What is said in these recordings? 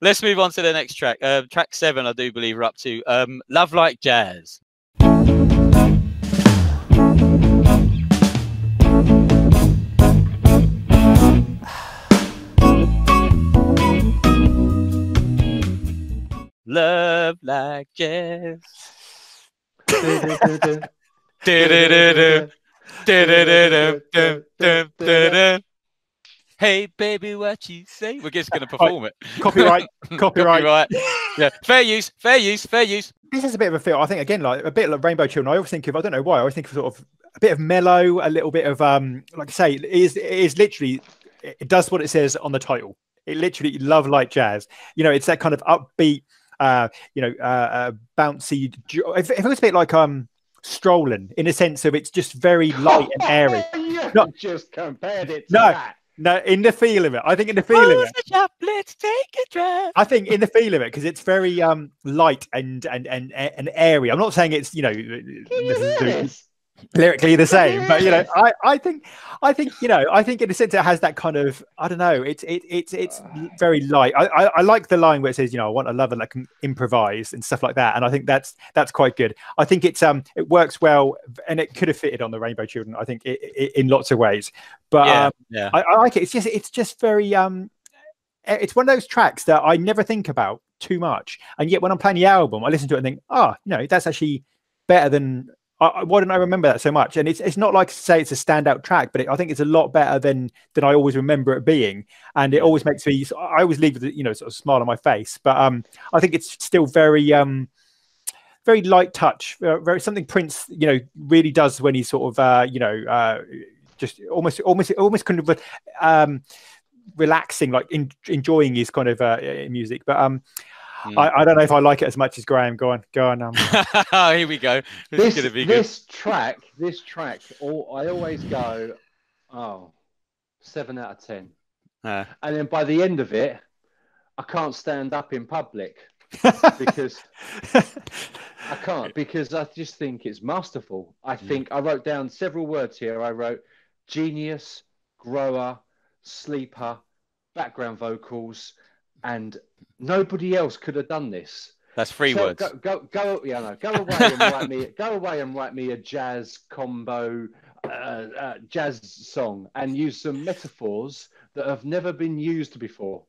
Let's move on to the next track. Track 7, I do believe we're up to. Love Like Jazz. Love like jazz. Hey baby, what you say? We're just going to perform it. Copyright. Yeah, fair use. This is a bit of a feel. I think again, like a bit like Rainbow Children. I always think of, I don't know why, I always think of sort of a bit of mellow, a little bit of like I say, it is literally, it does what it says on the title. It literally, love like jazz. You know, it's that kind of upbeat, bouncy. It feels a bit like strolling in a sense of it's just very light and airy. Not just compared it to that. No, in the feel of it. I think in the feel of it. Let's take a drive. I think in the feel of it, because it's very light and airy. I'm not saying it's, you know, lyrically the same, but you know, I think you know, I think in a sense it has that kind of, I don't know, it's very light. I like the line where it says, you know, I want a lover that can improvise and stuff like that, and I think that's quite good. I think it's it works well, and it could have fitted on the Rainbow Children, I think, in lots of ways. But I like it. It's just very it's one of those tracks that I never think about too much, and yet when I'm playing the album, I listen to it and think, oh, you know, that's actually better than. Why didn't I remember that so much? And it's not like to say it's a standout track, but I think it's a lot better than I always remember it being. And it always makes me, I always leave with, you know, sort of smile on my face. But I think it's still very, very light touch, very something Prince, you know, really does when he sort of, you know, just almost kind of relaxing, like enjoying his kind of music. But I don't know if I like it as much as Graham. Go on. Here we go. This track, I always go, 7 out of 10. And then by the end of it, I can't stand up in public because I can't, because I just think it's masterful. I think I wrote down several words here. I wrote genius, grower, sleeper, background vocals, and nobody else could have done this. That's 3 words. Go away and write me a jazz combo, jazz song, and use some metaphors that have never been used before.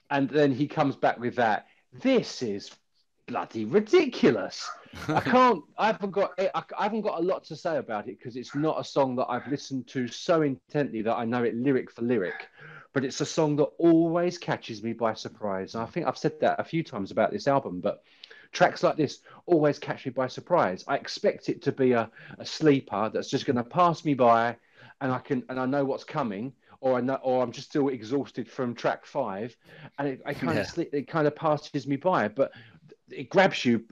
And then he comes back with that. This is bloody ridiculous. I haven't got a lot to say about it, because it's not a song that I've listened to so intently that I know it lyric for lyric. But it's a song that always catches me by surprise. And I think I've said that a few times about this album, but tracks like this always catch me by surprise. I expect it to be a sleeper that's just going to pass me by, and I know what's coming, or I'm just still exhausted from track 5, and it kind of passes me by. But it grabs you,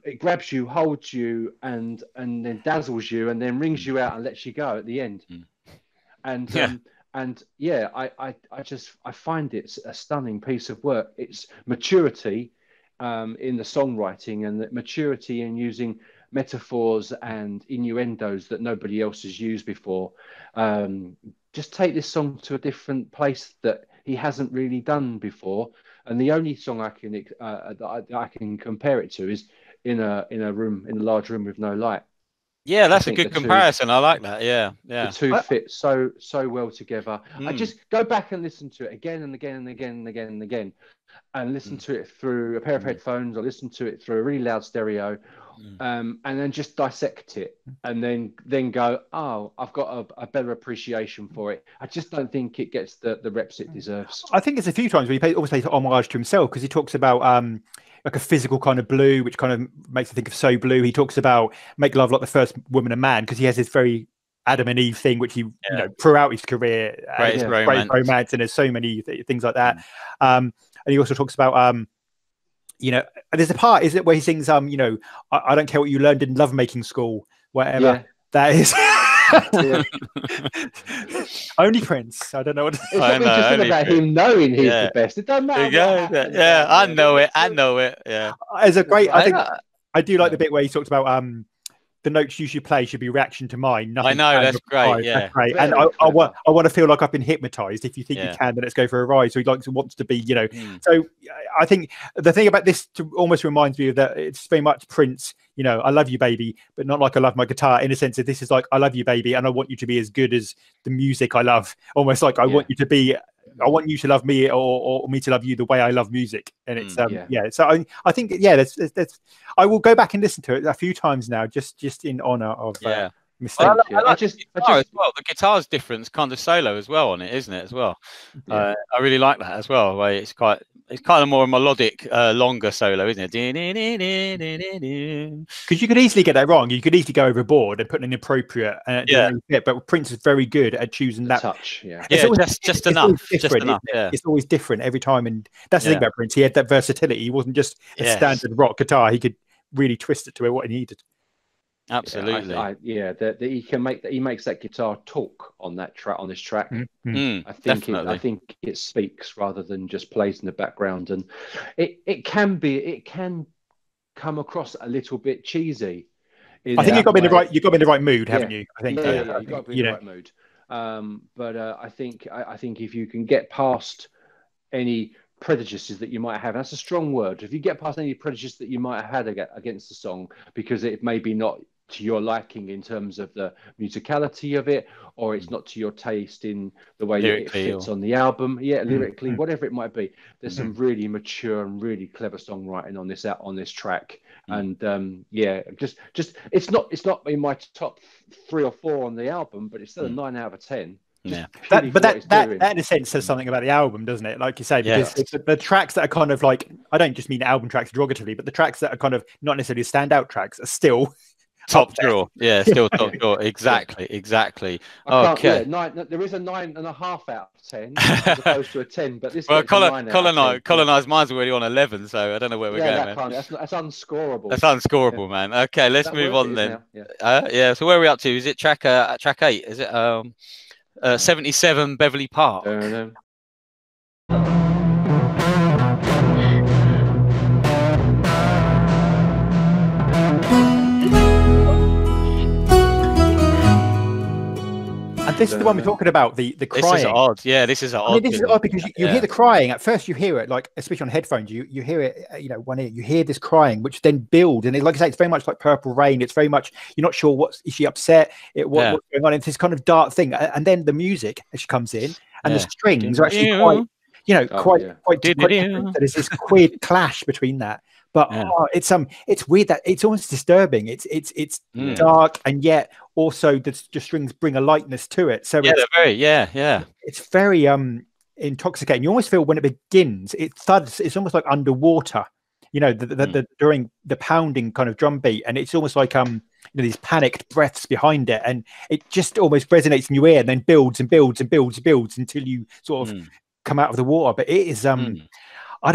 holds you, and then dazzles you, and then rings you out and lets you go at the end. And I find it's a stunning piece of work. It's maturity in the songwriting, and maturity in using metaphors and innuendos that nobody else has used before. Just take this song to a different place that he hasn't really done before. And the only song I can compare it to is in a large room with no light. Yeah, that's a good comparison. I like that. Yeah. The two fit so well together. I just go back and listen to it again and again and again and again and again, and listen to it through a pair of headphones, or listen to it through a really loud stereo, and then just dissect it, and then go, oh, I've got a better appreciation for it. I just don't think it gets the reps it deserves. I think it's a few times where he always pays homage to himself, because he talks about like a physical kind of blue, which kind of makes me think of So Blue. He talks about make love like the first woman and man, because he has this very Adam and Eve thing, which he, you know, throughout his career, great romance, and there's so many things like that. And he also talks about, you know, there's a part, is it, where he sings, you know, I don't care what you learned in lovemaking school, whatever that is. Only Prince. I don't know what. It's not even just about him knowing he's the best. It doesn't matter. Yeah, I know it. I know it. Yeah. As a great, I do like the bit where he talks about the notes you should play should be reaction to mine. I know, that's great. Yeah, that's great. And I want to feel like I've been hypnotized. If you think you can, then let's go for a ride. So he wants to be, So I think the thing about this almost reminds me of that. It's very much Prince. I love you, baby, but not like I love my guitar. In a sense that this is like I love you, baby, and I want you to be as good as the music I love. Almost like I want you to be. I want you to love me, or me to love you the way I love music. And it's So I think there's I will go back and listen to it a few times now, just in honor of mistake. Well, I just as well. The guitar's different, kind of solo as well on it, isn't it? As well, I really like that as well. Where it's kind of more melodic, longer solo, isn't it? Because you could easily get that wrong. You could easily go overboard and put an inappropriate. But Prince is very good at choosing that touch. Just enough. It's always different every time, and that's the thing about Prince. He had that versatility. He wasn't just a standard rock guitar. He could really twist it to what he needed. Absolutely. He can make that. He makes that guitar talk on that track. On this track, I think it speaks rather than just plays in the background, and it can come across a little bit cheesy. I think you've got to be in the right mood, haven't you? I think you've got to be in the right mood. But I think if you can get past any prejudices that you might have, that's a strong word. If you get past any prejudice that you might have had against the song, because it may be not to your liking in terms of the musicality of it, or it's not to your taste in the way it fits on the album, lyrically, whatever it might be, there's some really mature and really clever songwriting on this track. And just it's not in my top 3 or 4 on the album, but it's still a 9 out of 10. That in a sense says something about the album, doesn't it? Like you say, because the tracks that are kind of like, I don't just mean album tracks derogatively, but the tracks that are kind of not necessarily standout tracks are still top draw. Still top draw. Exactly. Okay. There is a 9.5 out of 10 as opposed to a 10, but this Colonized Mind's already on 11, so I don't know where we're going. That's unscorable. That's unscorable, man. Okay, let's move on then. So where are we up to? Is it track 8? Is it 77 Beverly Park? And this is the one we're talking about, the crying. This is odd. Yeah, this is odd. This is odd because you hear the crying. At first you hear it, like, especially on headphones, you hear it, one ear, you hear this crying, which then builds. And like I say, it's very much like Purple Rain. It's very much, you're not sure is she upset? What's going on? It's this kind of dark thing. And then the music, as she comes in, and the strings are actually quite different. There's this weird clash between that. But it's weird that it's almost disturbing. It's dark, and yet also the strings bring a lightness to it. So it's very intoxicating. You almost feel when it begins, it thuds. It's almost like underwater. During the pounding kind of drum beat, and it's almost like these panicked breaths behind it, and it just almost resonates in your ear, and then builds and builds and builds and builds until you sort of come out of the water. But it is I don't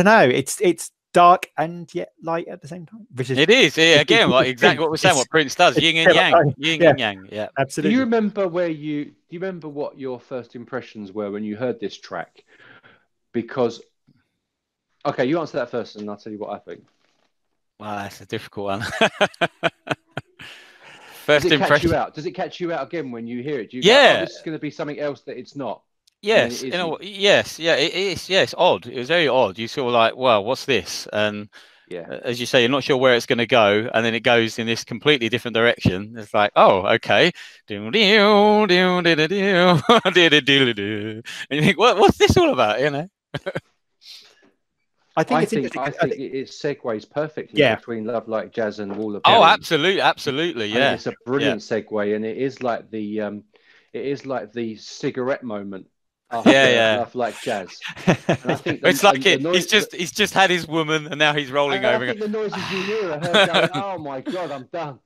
know. It's dark and yet light at the same time. It is, again, like exactly what we're saying, what Prince does, yin and yang, yin and yang. Yeah, absolutely. Do you remember what your first impressions were when you heard this track? Because, okay, you answer that first, and I'll tell you what I think. Well, that's a difficult one. First impression. Does it catch you out again when you hear it? Do you go, this is going to be something else that it's not? Yes, it is. Yeah, it's odd. It was very odd. You sort of like, well, what's this? And as you say, you're not sure where it's going to go, and then it goes in this completely different direction. It's like, oh, okay. And you think, what's this all about? I think it segues perfectly between Love Like Jazz and Wall of Berry. Oh, absolutely, yeah. It's a brilliant segue, and it is like the cigarette moment. Love Like Jazz. And I think it's like he's just had his woman, and now he's rolling over. I think the noises you hear are her going, "Oh my God, I'm done."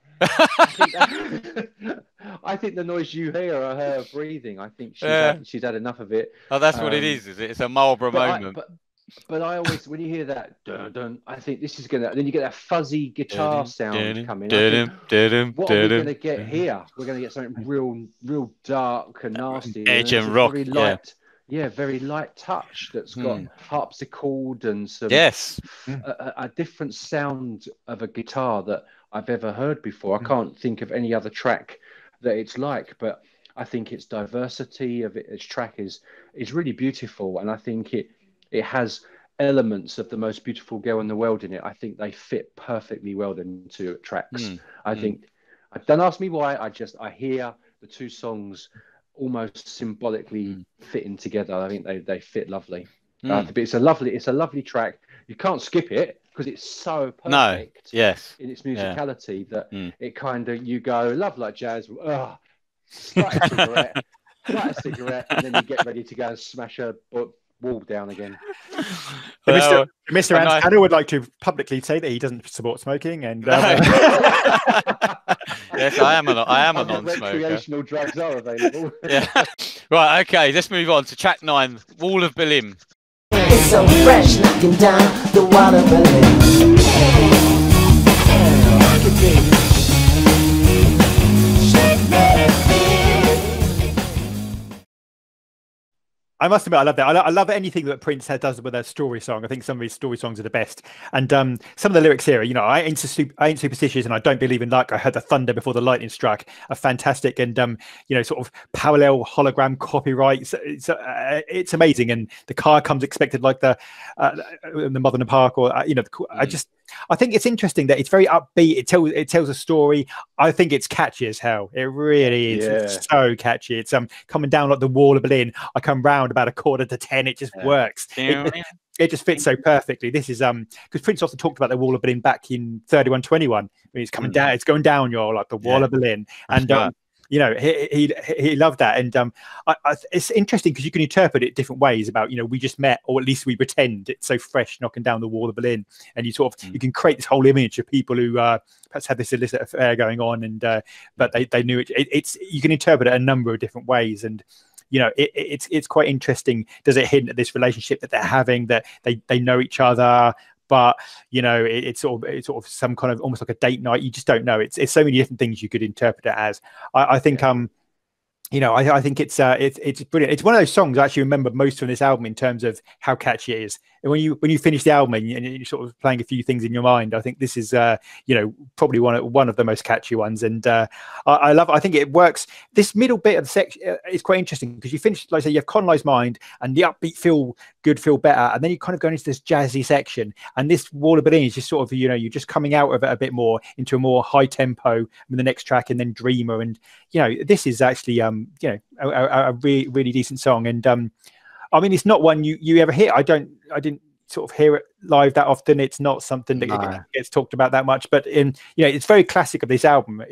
I think the noise you hear are her breathing. I think she's had enough of it. Oh, that's what it is it? It's a Marlborough moment. But I always, when you hear that, dun, dun, I think this is gonna. Then you get that fuzzy guitar sound coming. I think, what are we gonna get here? We're gonna get something real dark and nasty. Edge and and rock. Very light, very light touch that's got harpsichord and some a different sound of a guitar that I've ever heard before. I can't think of any other track that it's like, but I think its diversity of its track is really beautiful, and I think it has elements of the most beautiful girl in the world in it. I think they fit perfectly well into tracks. I think, don't ask me why. I hear the two songs almost symbolically fitting together. I think they fit lovely. But it's a lovely track. You can't skip it because it's so perfect in its musicality that it kind of, you go, love like jazz. Light a cigarette, and then you get ready to go and smash a wall down again. Well, Mr. Anstano would like to publicly say that he doesn't support smoking, and yes, I am a non-smoker. Recreational drugs are available. Right, okay, let's move on to track 9, Wall of Berlin. It's so fresh, knocking down the wall of Berlin. I must admit, I love that. I love anything that Prince does with a story song. I think some of his story songs are the best. And some of the lyrics here, I ain't superstitious and I don't believe in luck. I heard the thunder before the lightning struck. Are fantastic and sort of parallel hologram copyright. It's amazing. And the car comes expected like the Mother in the Park, or I think it's interesting that it's very upbeat. It tells a story. I think it's catchy as hell. It really is. It's so catchy. It's coming down like the Wall of Berlin. I come round about 9:45. It just works. It just fits so perfectly. This is because Prince often talked about the Wall of Berlin back in 3121 when it's coming down. It's going down. You're like the Wall of Berlin, and he loved that. And it's interesting because you can interpret it different ways about, we just met, or at least we pretend. It's so fresh knocking down the Wall of Berlin, and you sort of you can create this whole image of people who perhaps had this illicit affair going on, and but they knew it. It's you can interpret it a number of different ways, and it's quite interesting. Does it hint at this relationship that they're having, that they know each other, but it's sort of some kind of almost like a date night? You just don't know. It's so many different things you could interpret it as. I think I think it's brilliant. It's one of those songs I actually remember most from this album in terms of how catchy it is. And when you finish the album and you're sort of playing a few things in your mind, I think this is probably one of the most catchy ones. And I think it works. This middle bit of the section is quite interesting because you finish, like I say, you have Colonized Mind and the upbeat feel better, and then you kind of go into this jazzy section, and this Wall of Berlin is just sort of you're just coming out of it a bit more into a more high tempo with the next track, and then Dreamer, and this is actually a really decent song. And I mean, it's not one you ever hear. I didn't sort of hear it live that often. It's not something that gets talked about that much, but it's very classic of this album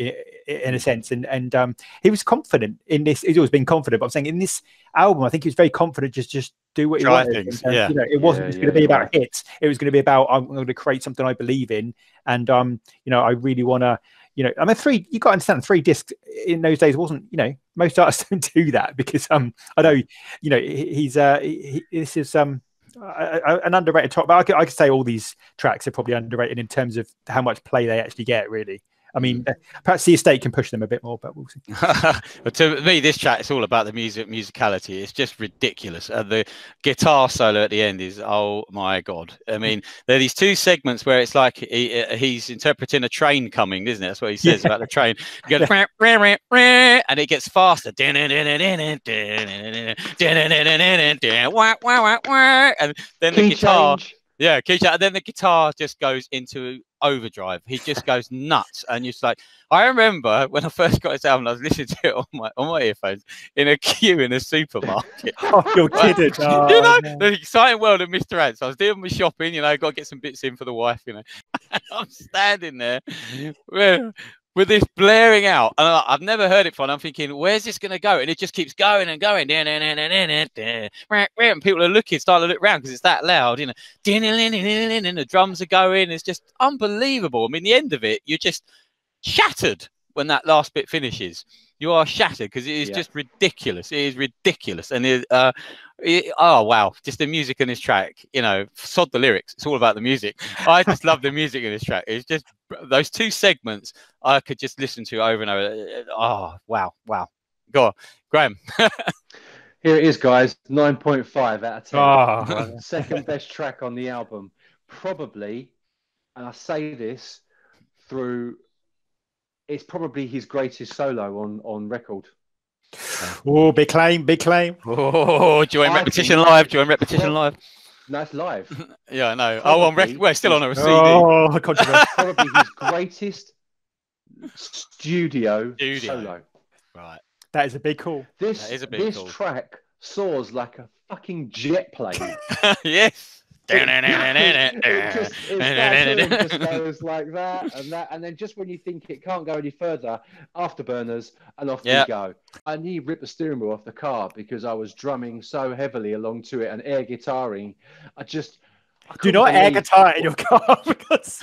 in a sense. And he was confident in this. He's always been confident, but I'm saying in this album, I think he was very confident. Just do what he wanted. It wasn't just going to be about hits. It was going to be about, I'm going to create something I believe in, and I really want to. I mean, you got to understand, 3 discs in those days wasn't, most artists don't do that, because I know, this is an underrated top, but I could say all these tracks are probably underrated in terms of how much play they actually get, really. I mean, perhaps the estate can push them a bit more, but we'll see. But to me, this track is all about the musicality. It's just ridiculous. The guitar solo at the end is, oh my god! I mean, there are these 2 segments where it's like he's interpreting a train coming, isn't it? That's what he says about the train. You go, and it gets faster, and then the guitar. Yeah, and then the guitar just goes into overdrive. He just goes nuts, and you're just like, I remember when I first got this album, I was listening to it on my earphones in a queue in a supermarket. Oh, you're kidding! The exciting world of Mr. Ants. I was doing my shopping, got to get some bits in for the wife, and I'm standing there with this blaring out, and I've never heard it before. And I'm thinking, where's this going to go? And it just keeps going and going. And people are starting to look around because it's that loud, and the drums are going. It's just unbelievable. I mean, the end of it, you're just shattered. when that last bit finishes, you are shattered because it is just ridiculous. It is ridiculous, and oh wow, just the music in this track. You know, sod the lyrics. It's all about the music. I just love the music in this track. It's just those two segments I could just listen to over and over. Oh wow, wow. Go on, Graham. Here it is, guys. 9.5 out of 10. Oh, Second best track on the album, probably. And I say this through. It's probably his greatest solo on record. oh, big claim, big claim. Oh, do you want repetition live? Do you want repetition live? No, it's live. Yeah, I know. Probably, we're still on a CD. Oh, controversy. Probably his greatest studio solo. Right. That is a big call. This track soars like a fucking jet plane. Yes. It just goes like that, and then just when you think it can't go any further, afterburners, and off we go. I nearly ripped the steering wheel off the car because I was drumming so heavily along to it and air guitaring. Do not air guitar in your car.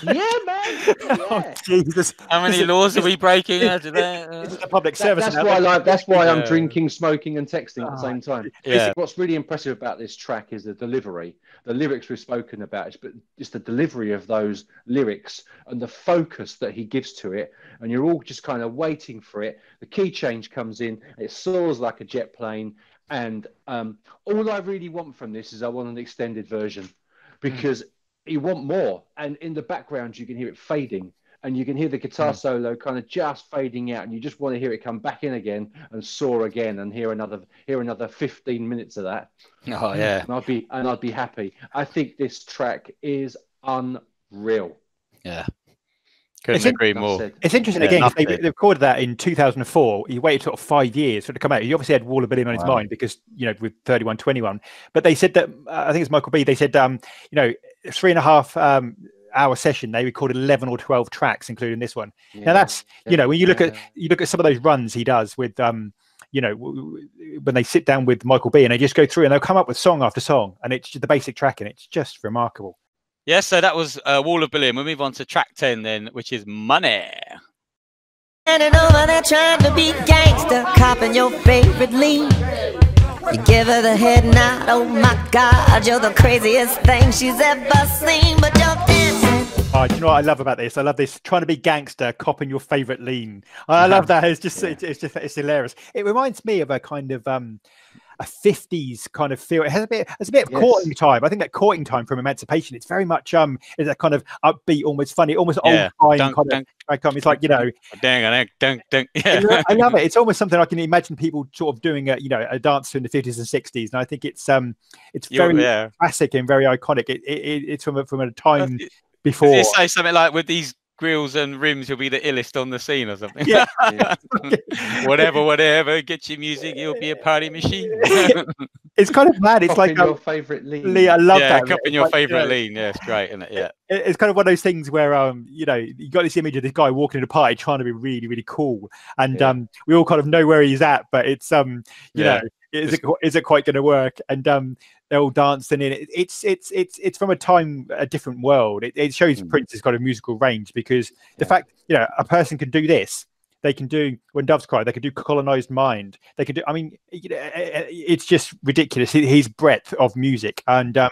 Yeah, man. Yeah. Oh, Jesus. How many laws are we breaking? This is a public service. That's why I'm drinking, smoking, and texting at the same time. Yeah. What's really impressive about this track is the delivery. The lyrics we've spoken about, but it's the delivery of those lyrics and the focus that he gives to it. And you're all just kind of waiting for it. The key change comes in. It soars like a jet plane. And all I really want from this is I want an extended version. Because you want more, and in the background you can hear it fading, and you can hear the guitar solo kind of just fading out, and you just want to hear it come back in again and soar again, and hear another 15 minutes of that. Oh yeah, and I'd be happy. I think this track is unreal. Yeah. Couldn't agree more. It's interesting again. They recorded that in 2004. He waited sort of 5 years for it to come out. He obviously had Wall of Billion on his mind because with 3121. But they said that I think it's Michael B. They said 3.5 hour session. They recorded 11 or 12 tracks, including this one. Yeah. Now that's when you look at some of those runs he does with when they sit down with Michael B. and they just go through and they'll come up with song after song, and it's just the basic track, and it's just remarkable. Yeah, so that was Wall of Billion. We'll move on to track 10 then, which is Money. Standing over there trying to be gangster, copping your favorite lean. You give her the head nod, oh my God, you're the craziest thing she's ever seen, but you're dancing. Oh, do you know what I love about this? I love this trying to be gangster, copping your favorite lean. I love that. It's hilarious. It reminds me of a kind of a 50s kind of feel. It has a bit of courting time. I think that courting time from Emancipation, it's very much is a kind of upbeat, almost funny, almost old time kind of it's like I love it. It's almost something I can imagine people sort of doing a dance to in the 50s and 60s, and I think it's very classic and very iconic. It's from a time before. Did you say something like, with these grills and rims, you'll be the illest on the scene or something? Yeah. whatever, get your music, you'll be a party machine. It's kind of mad. It's like your favorite lean. I love that. Cupping your favorite lean. Yeah, it's great, isn't it? Yeah. It's kind of one of those things where you got this image of this guy walking in a party trying to be really, really cool, and we all kind of know where he's at, but it's is it quite going to work? And they're all dancing in it. It's from a different world. It shows Prince's kind of musical range, because the fact a person can do this. They can do When Doves Cry. They can do Colonized Mind. They can do. I mean, it's just ridiculous. His breadth of music, and I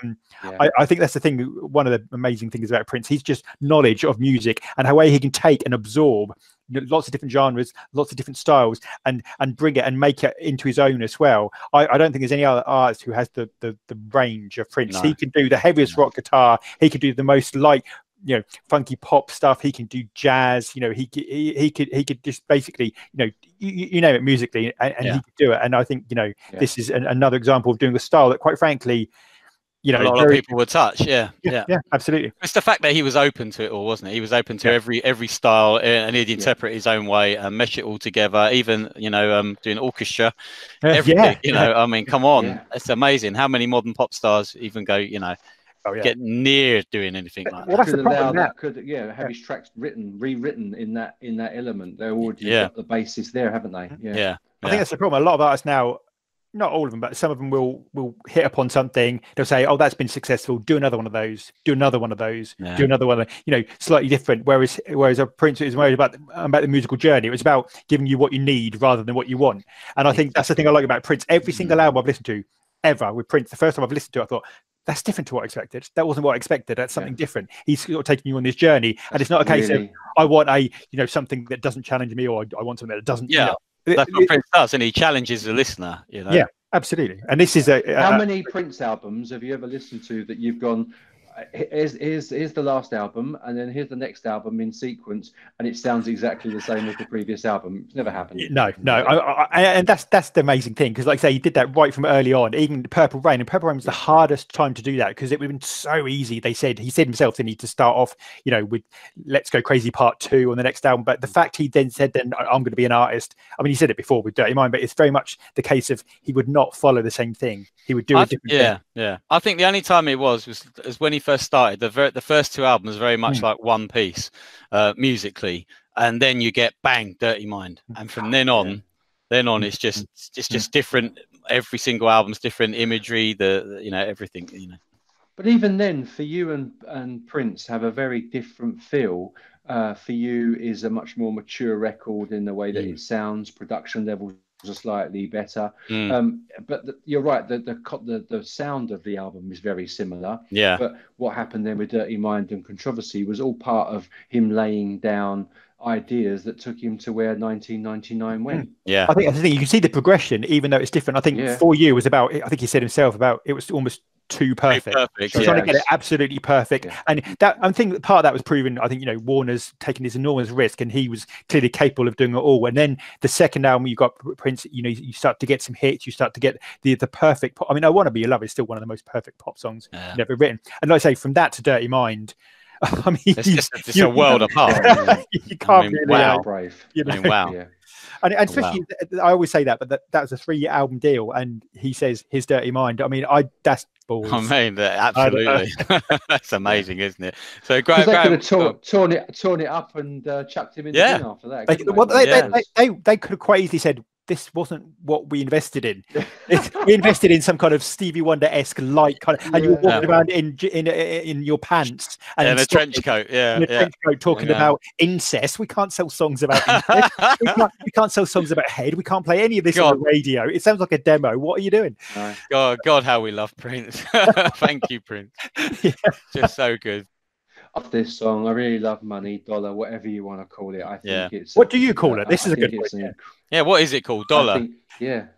think that's the thing. One of the amazing things about Prince, he's just knowledge of music and how way he can take and absorb lots of different genres, lots of different styles, and bring it and make it into his own as well. I don't think there's any other artist who has the range of Prince. No. He can do the heaviest rock guitar. He can do the most light, funky pop stuff. He can do jazz. He could just basically, you know it musically, and he could do it. And I think this is another example of doing a style that, quite frankly, a lot of people would touch. Yeah, absolutely. It's the fact that he was open to it all, wasn't it? He was open to every style, and he'd interpret his own way and mesh it all together. Even doing orchestra, everything. I mean, come on, it's amazing how many modern pop stars even go, get near doing anything like that. Well, that's the problem. Have his tracks rewritten in that element. They're already got the basis there, haven't they? I think that's the problem. A lot of artists now not all of them, but some of them will hit upon something. They'll say, "Oh, that's been successful. Do another one of those. Do another one of those. Do another one." Slightly different. Whereas a Prince is worried about the musical journey. It was about giving you what you need rather than what you want. And I think that's the thing I like about Prince. Every single album I've listened to ever with Prince, the first time I've listened to it, I thought, that's different to what I expected. That wasn't what I expected. That's something different. He's sort of taking you on this journey, and it's not a case of I want something that doesn't challenge me, or I want something that doesn't. Yeah, that's what Prince does, and he challenges the listener. Yeah, absolutely. And this is how many Prince albums have you ever listened to that you've gone, here's the last album, and then here's the next album in sequence, and it sounds exactly the same as the previous album? It's never happened. No. And that's the amazing thing, because like I say, he did that right from early on. Even Purple Rain, and Purple Rain was the hardest time to do that, because it would have been so easy. He said himself they need to start off with Let's Go Crazy Part 2 on the next album, but the fact he then said I'm going to be an artist, I mean, he said it before with Dirty Mind, but it's very much the case of he would not follow the same thing. He would do a different thing. Yeah. I think the only time it was when he first started. The first two albums very much like one piece musically, and then you get bang, Dirty Mind, and from then on it's just different. Every single album's different imagery, everything. But even then, for you and Prince have a very different feel. For you is a much more mature record in the way that it sounds. Production levels are slightly better, but you're right. The sound of the album is very similar. Yeah. But what happened then with Dirty Mind and Controversy was all part of him laying down ideas that took him to where 1999 went. Yeah. I think you can see the progression, even though it's different. I think For You was about. I think he said himself about it was almost too perfect. So trying to get it absolutely perfect, and that I think part of that was proven. I think Warner's taking this enormous risk, and he was clearly capable of doing it all. And then the second album, you got Prince. You start to get some hits. You start to get the perfect pop. I mean, I Want to Be Your Love is still one of the most perfect pop songs ever written. And like I say, from that to Dirty Mind, I mean, it's a world apart. You can't really wow, brave. Wow. Yeah. And especially, I always say that, but that was a 3-album deal, and he says his Dirty Mind. I mean, that's balls. I mean, absolutely. That's amazing, isn't it? So great. They could have torn it up and chucked him in the bin after that. They could have quite easily said, this wasn't what we invested in. We invested in some kind of Stevie Wonder-esque light kind of, and you're walking around in your pants and a trench coat, trench coat talking about incest. We can't sell songs about incest. we can't sell songs about head. We can't play any of this on the radio. It sounds like a demo. What are you doing? God, how we love Prince. Thank you, Prince. Just so good. Of this song, I really love Money, Dollar, whatever you want to call it. I think it's. What do you call it? This is a good one. Yeah, what is it called? Dollar.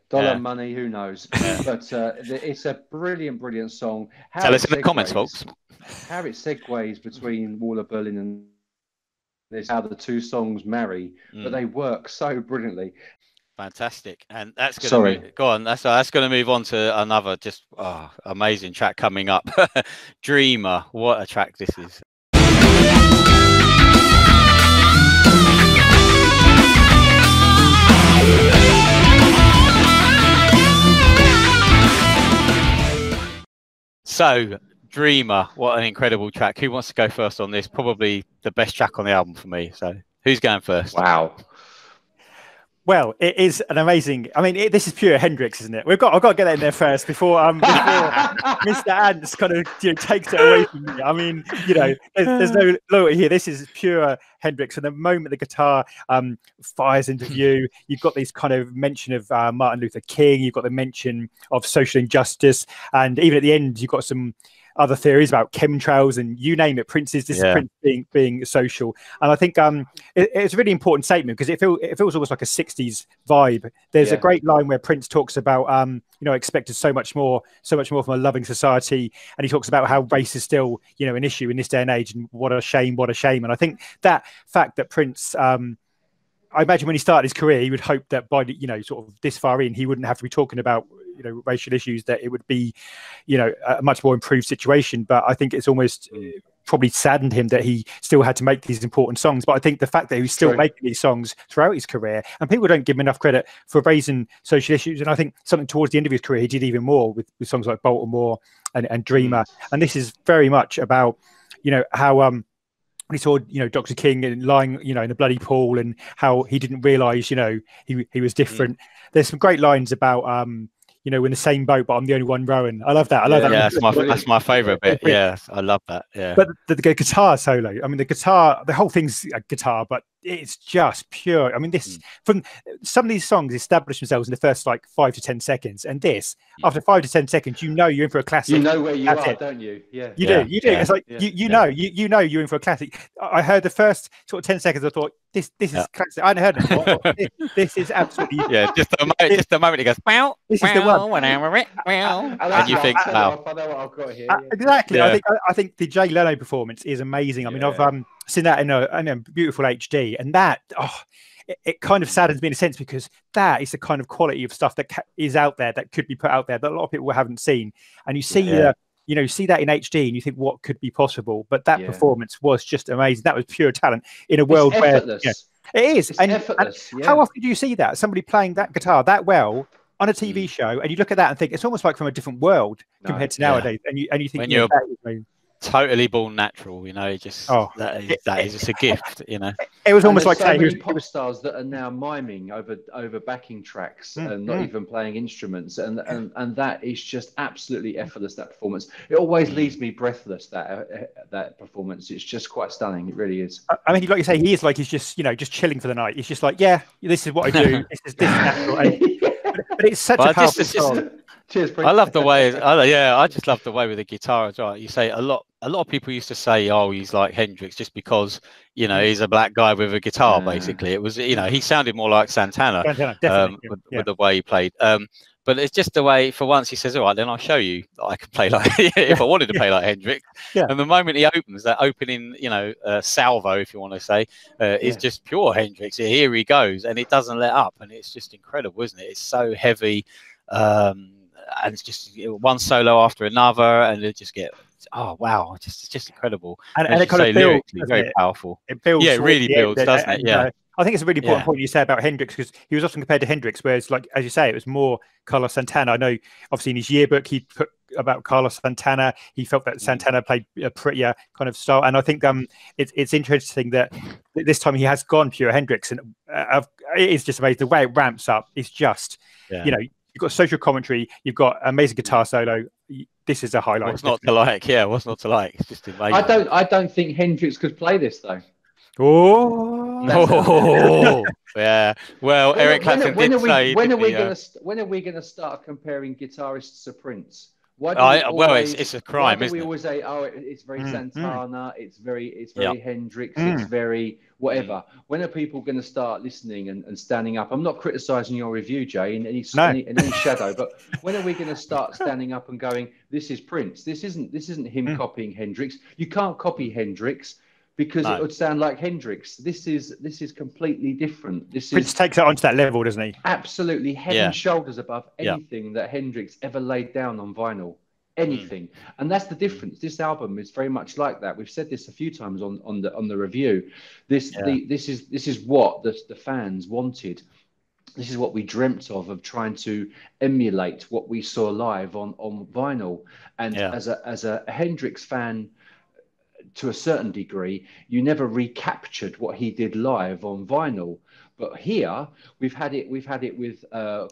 Dollar, Money, who knows? But it's a brilliant song. Tell us in the comments, folks. How it segues between Wall of Berlin and this, how the two songs marry, but they work so brilliantly. Fantastic, and that's going to go on. That's going to move on to another just amazing track coming up. Dreamer, what a track this is. So, Dreamer, what an incredible track. Who wants to go first on this? Probably the best track on the album for me. So, who's going first? Wow. Well, it is an amazing. I mean, this is pure Hendrix, isn't it? I've got to get that in there first before Mr. Ants kind of takes it away from me. I mean, there's no loyalty here. This is pure Hendrix. And the moment the guitar fires into view, you've got this kind of mention of Martin Luther King. You've got the mention of social injustice, and even at the end, you've got some other theories about chemtrails and you name it. Prince being social, and I think it's a really important statement because it feels almost like a 60s vibe. There's a great line where Prince talks about expected so much more from a loving society, and he talks about how race is still an issue in this day and age, and what a shame. And I think that fact that Prince I imagine when he started his career, he would hope that by sort of this far in, he wouldn't have to be talking about racial issues, that it would be a much more improved situation. But I think it's almost probably saddened him that he still had to make these important songs. But I think the fact that he was still making these songs throughout his career, and people don't give him enough credit for raising social issues, and I think something towards the end of his career he did even more with songs like Baltimore and Dreamer. And this is very much about how when he saw Dr. King lying in a bloody pool, and how he didn't realize he was different. There's some great lines about you know, we're in the same boat, but I'm the only one rowing. I love that. I love that. Yeah, that's my favorite bit. Yeah, I love that. Yeah. But the guitar solo, I mean, the whole thing's a guitar, but it's just pure. I mean, this from some of these songs establish themselves in the first like 5 to 10 seconds, and this after 5 to 10 seconds, you know you're in for a classic. You know where you are, don't you? Yeah, you do. It's like you know you're in for a classic. I heard the first sort of 10 seconds. I thought this is classic. I hadn't heard it before. This is absolutely just the moment it goes. Wow, this is the one. And you think, wow, I know what I've got here. Exactly. Yeah. I think the Jay Leno performance is amazing. I mean, I've seen that in a beautiful HD, and that it kind of saddens me in a sense, because that is the kind of quality of stuff that is out there, that could be put out there, that a lot of people haven't seen. And you see you know, see that in HD and you think what could be possible, but that performance was just amazing. That was pure talent in a world where it is. It's effortless. How often do you see that, somebody playing that guitar that well on a TV show, and you look at that and think it's almost like from a different world compared to nowadays, and you think when you're totally born natural, you know, it just that is just a gift, you know. It was almost like saying pop stars that are now miming over backing tracks and not even playing instruments, and that is just absolutely effortless, that performance. It always leaves me breathless, that performance. It's just quite stunning. It really is. I mean, like you say, he's just, you know, just chilling for the night. He's just like, yeah, this is what I do. this is natural. But it's such a powerful song. Cheers, Prince. I love the way. I just love the way with the guitar as well. You say a lot of people used to say, "Oh, he's like Hendrix," just because, you know, he's a black guy with a guitar. Basically, it was, you know, he sounded more like Santana, with the way he played. But it's just the way. For once, he says, "All right, then I'll show you that I can play like if I wanted to play like Hendrix." And the moment he opens, that opening, you know, salvo, if you want to say, is just pure Hendrix. Here he goes, and it doesn't let up, and it's just incredible, isn't it? It's so heavy. And it's just one solo after another, and it just wow, it's just incredible. And it kind of builds, very powerful. It builds, it really builds, doesn't it? Yeah. I think it's a really important point you say about Hendrix, because he was often compared to Hendrix, whereas, like as you say, it was more Carlos Santana. I know, obviously, in his yearbook, he put about Carlos Santana. He felt that Santana played a prettier kind of style, and I think it's interesting that this time he has gone pure Hendrix, and it is just amazing the way it ramps up. It's just, you know. You've got social commentary. You've got amazing guitar solo. This is a highlight. What's not to like? Yeah, what's not to like? It's just amazing. I don't think Hendrix could play this though. Yeah. Well, Eric Clapton did say. When are we going to start comparing guitarists to Prince? It's a crime, isn't it? We always say, "Oh, it's very Santana, it's very Hendrix, it's very whatever." When are people going to start listening and standing up? I'm not criticizing your review, Jay, in any shadow, but when are we going to start standing up and going, "This is Prince. This isn't him copying Hendrix. You can't copy Hendrix." Because it would sound like Hendrix. This is completely different. Prince takes it onto that level, doesn't he? Absolutely, head and shoulders above anything that Hendrix ever laid down on vinyl. Anything, and that's the difference. This album is very much like that. We've said this a few times on the review. This is what the fans wanted. This is what we dreamt of trying to emulate what we saw live on vinyl. And as a Hendrix fan, to a certain degree, you never recaptured what he did live on vinyl. But here we've had it with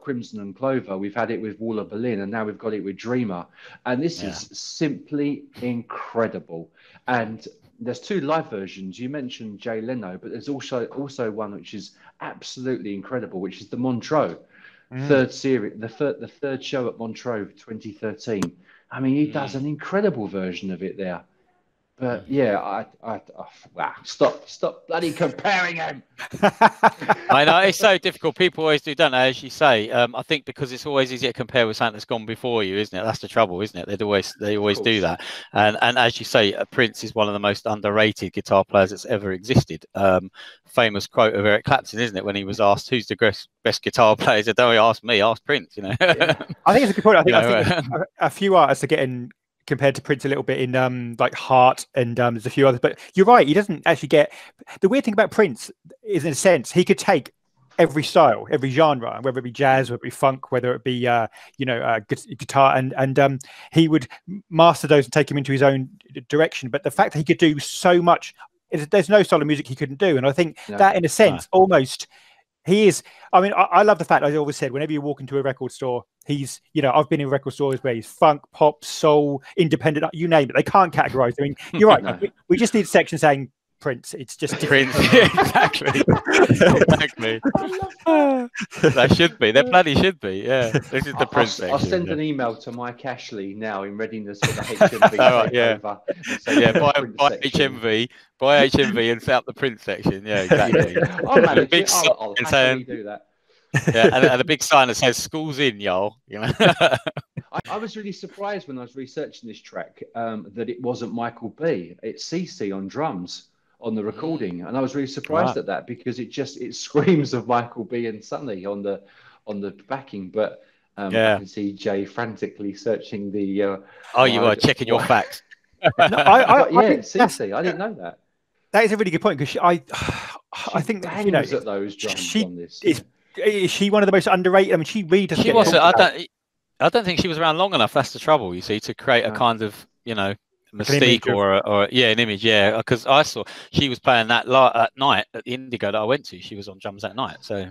Crimson and Clover, we've had it with Wall of Berlin, and now we've got it with Dreamer, and this is simply incredible. And there's two live versions. You mentioned Jay Leno, but there's also one which is absolutely incredible, which is the Montreux third series, the third show at Montreux 2013. I mean, he does an incredible version of it there. But wow, stop bloody comparing him. I know, it's so difficult. People always do, don't they? As you say, I think because it's always easier to compare with something that's gone before you, isn't it? That's the trouble, isn't it? They always do that. And as you say, Prince is one of the most underrated guitar players that's ever existed. Famous quote of Eric Clapton, isn't it? When he was asked who's the best guitar player, he said, "Don't ask me, ask Prince." You know. I think it's a good point. I think a few artists are getting compared to Prince a little bit in like Heart, and there's a few others, but you're right, he doesn't actually get. The weird thing about Prince is, in a sense, he could take every style, every genre, whether it be jazz, whether it be funk, whether it be guitar, and he would master those and take him into his own direction. But the fact that he could do so much, there's no style of music he couldn't do, and I think that, in a sense, almost He is. I mean, I love the fact, I always said, whenever you walk into a record store, he's, you know, I've been in record stores where he's funk, pop, soul, independent, you name it. They can't categorize. I mean, you're right. No. We just need a section saying Prince. It's just Prince. Exactly. Exactly. That should be. That bloody should be. Yeah. This is the Prince section. I'll send an email to Mike Ashley now in readiness for the HMV. Right, yeah. Yeah. Buy HMV. HMV and set up the Prince section. Yeah, exactly. Yeah. I'll manage it. I'll happily do that. Yeah, and a big sign that says "School's in, y'all." You know. I was really surprised when I was researching this track that it wasn't Michael B. It's CC on drums on the recording, and I was really surprised at that because it screams of Michael B. and Sonny on the backing. But I can see Jay frantically searching the. You are checking your facts. CC. I didn't know that. That is a really good point because I think you know at those drums on this. Is she one of the most underrated? I mean, she really doesn't. She wasn't. I don't think she was around long enough. That's the trouble, you see, to create a kind of, you know, mystique or an image. Yeah, because I saw she was playing that at night at the Indigo that I went to. She was on drums that night. So.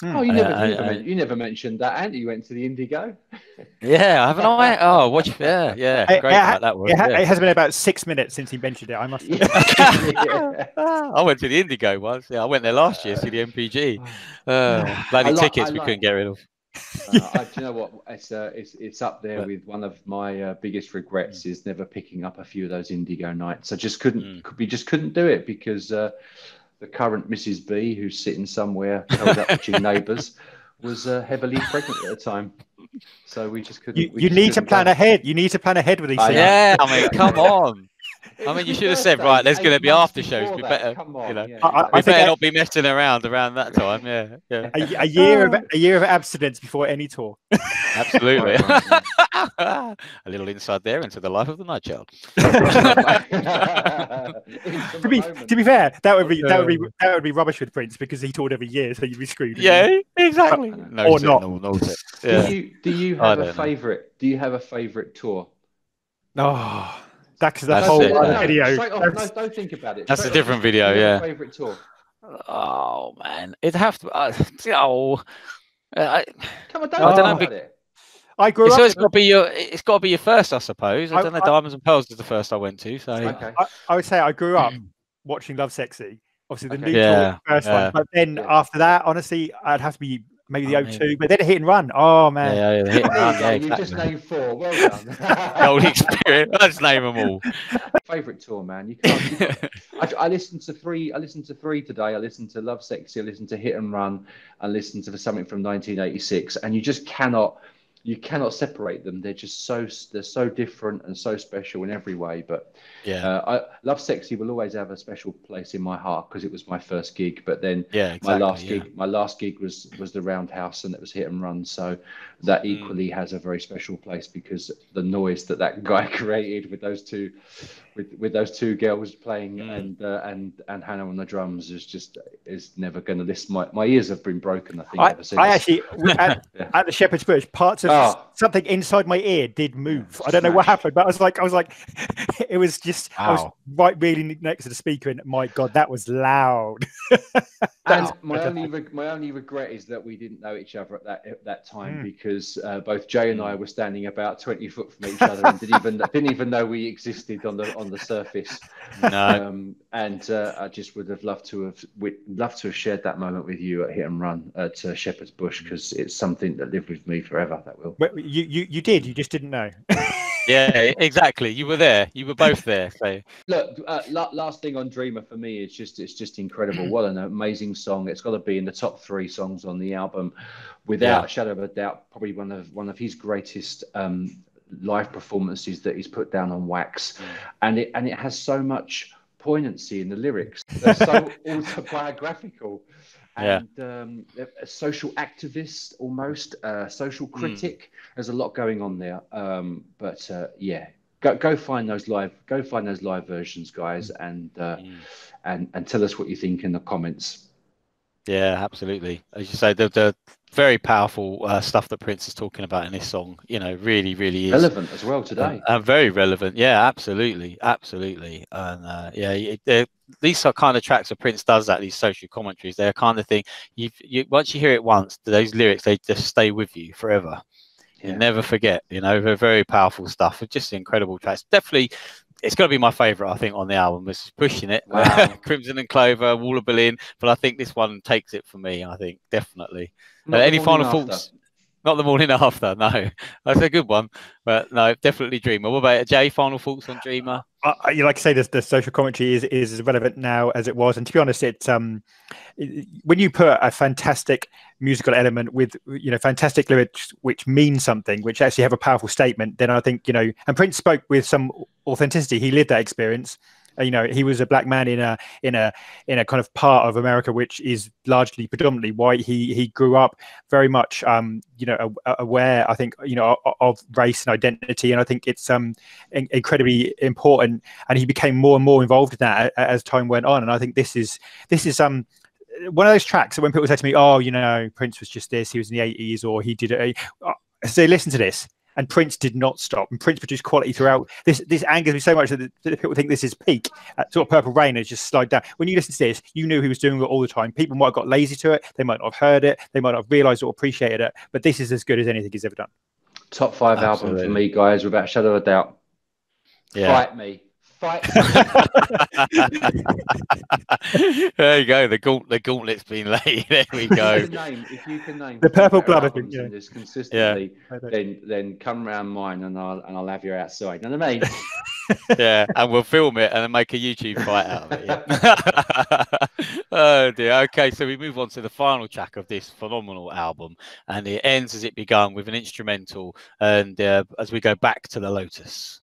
Oh, you never mentioned that, Andy. You went to the Indigo. Yeah, haven't I? Oh, watch. Yeah. Great night that was. It has been about 6 minutes since he mentioned it. I must. I went to the Indigo once. Yeah, I went there last year to see the MPG. Bloody tickets we couldn't get rid of. Do you know what? It's up there with one of my biggest regrets is never picking up a few of those Indigo nights. I just couldn't. We just couldn't do it because the current Mrs. B, who's sitting somewhere held up watching Neighbours, was heavily pregnant at the time. So we just couldn't. You need to plan ahead. You need to plan ahead with these things. Yeah, I mean, come on. I mean, you should have said, right, there's going to be after shows. We better, you know, we better not be messing around that time. Yeah. A year of abstinence before any tour. Absolutely. A little insight there into the life of the night child. To be fair, that would be rubbish with Prince because he toured every year, so you'd be screwed. Yeah, exactly. Or not. Do you have a favourite? Do you have a favourite tour? Oh. That's the whole video. Don't think about it. That's a different video, yeah. Favorite tour? Oh man, it'd have to. Come on, I don't know about it. I grew up. So it's got to be your first, I suppose. I don't know. Diamonds and Pearls is the first I went to. So I would say I grew up watching Love Sexy. Obviously, the new tour, the first one. But then after that, honestly, I'd have to be. Maybe the O2, but then Hit and Run. Oh man! Yeah, the Hit and Run. Yeah, exactly. You just named 4. Well done. Old experience. Let's name them all. Favorite tour, man. You can't. I listened to 3. I listened to 3 today. I listened to Love Sexy. I listened to Hit and Run. I listened to something from 1986, and you just cannot. You cannot separate them. They're just they're so different and so special in every way. But Love Sexy will always have a special place in my heart because it was my first gig. But then my last gig was the Roundhouse, and it was Hit and Run. So that equally has a very special place because the noise that guy created with those two girls playing and Hannah on the drums is never going to listen. My ears have been broken. I think ever since. I actually at the Shepherd's Bush, parts of something inside my ear did move. I don't know what happened, but I was like, it was just I was right really next to the speaker, and my God, that was loud. And my only regret is that we didn't know each other at that time because both Jay and I were standing about 20 foot from each other and didn't even know we existed on the surface. No. And I just would have loved to have shared that moment with you at Hit and Run at Shepherd's Bush because it's something that lived with me forever. That will. Well, you did. You just didn't know. Yeah, exactly. You were there. You were both there. So look, last thing on Dreamer for me is it's just incredible. What an amazing song! It's got to be in the top 3 songs on the album, without a shadow of a doubt. Probably one of his greatest live performances that he's put down on wax, and it has so much poignancy in the lyrics. They're so autobiographical. And a social activist, almost social critic. There's a lot going on there. Go find those live versions, guys, and tell us what you think in the comments. Yeah, absolutely. As you say, the very powerful stuff that Prince is talking about in this song, you know, really is relevant as well today. Very relevant. Yeah, absolutely. And these are kind of tracks that Prince does, that these social commentaries, they're kind of thing once you hear it once, those lyrics, they just stay with you forever. You never forget. They're very powerful stuff. It's just incredible tracks. Definitely, it's got to be my favorite, I think, on the album. It's pushing it. Wow. Crimson and Clover, Wall of Berlin, but I think this one takes it for me. I think definitely. Not Any the final morning thoughts? Not the morning after. No, that's a good one. But no, definitely Dreamer. What about Jay? Final thoughts on Dreamer? You like to say the social commentary is as relevant now as it was, and to be honest, it's when you put a fantastic musical element with fantastic lyrics which mean something, which actually have a powerful statement, then I think and Prince spoke with some authenticity. He lived that experience. He was a black man in a kind of part of America which is largely predominantly white. He grew up very much aware, I think, of race and identity, and I think it's incredibly important. And he became more and more involved in that as time went on. And I think this is one of those tracks that when people say to me, "Oh, Prince was just this. He was in the '80s, or he did it," I say, listen to this. And Prince did not stop, and Prince produced quality throughout. This angers me so much that people think this is peak. Sort of Purple Rain has just slide down. When you listen to this, you knew he was doing it all the time. People might have got lazy to it. They might not have heard it. They might not have realised or appreciated it. But this is as good as anything he's ever done. Top 5 album for me, guys, without a shadow of a doubt. Yeah. Fight me. There you go. The gauntlet's been laid. There we go. If you can name the Purple Glove, I think, this consistently, then come round mine and I'll have you outside. You know what I mean? Yeah, and we'll film it and then make a YouTube fight out of it. Yeah. Oh dear. Okay, so we move on to the final track of this phenomenal album, and it ends as it began with an instrumental, and as we go back to the Lotus.